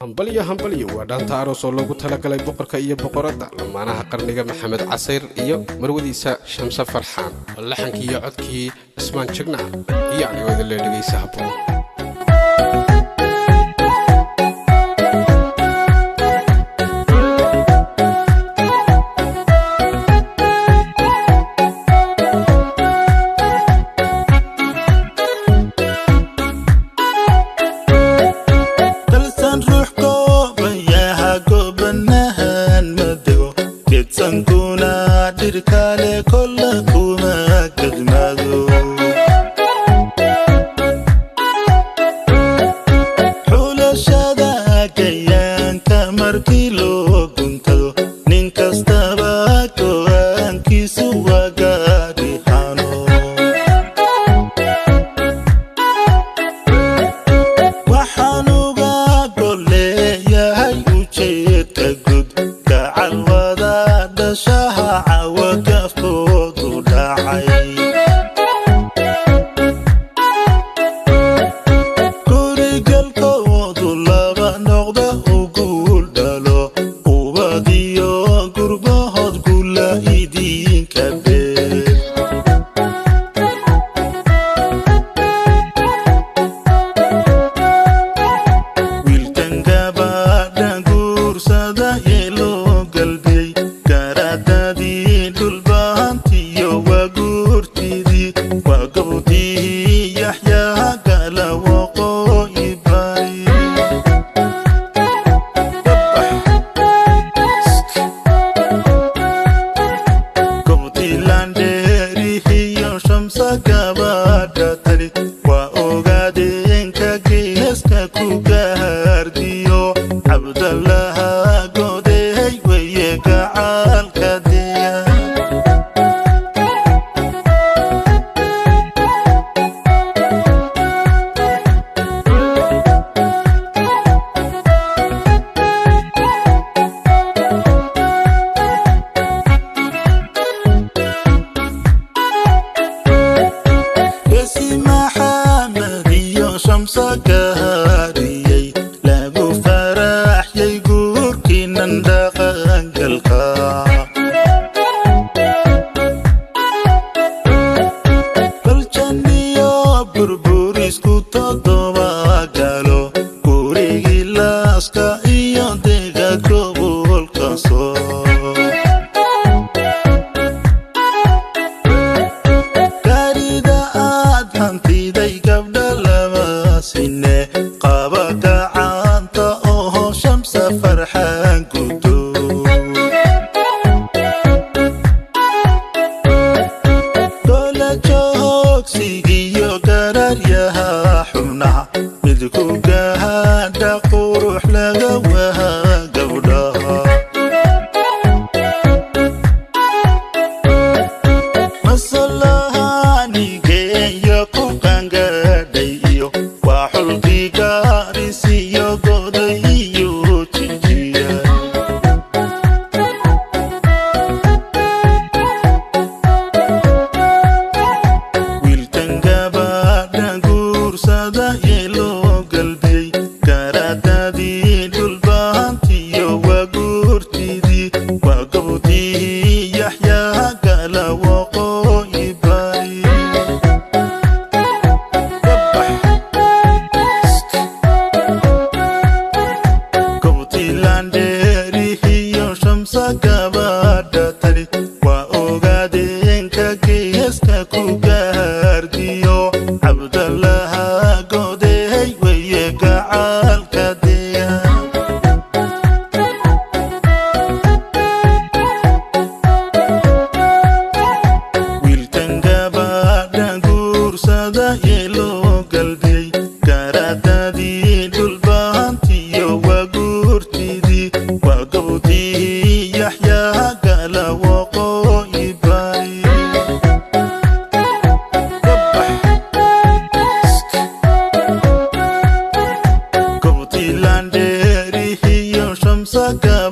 hambalyo waa dhaanta aroos oo lagu talagalay boqorka iyo boqoradda lamaanaha qarniga maxamed casayr iyo marwadiisa shamsa farxaan oo laxankii iyo codkii ismaan jigna iyo anigooda la dhageysa habboon kale kolla kuma kadmado xulashada kayanka markii loo guntado nin kastaba go'aankiisu waa gaadhixano waxaan uga golleeyahay ujeedka gud gacal wada dhashaha Saka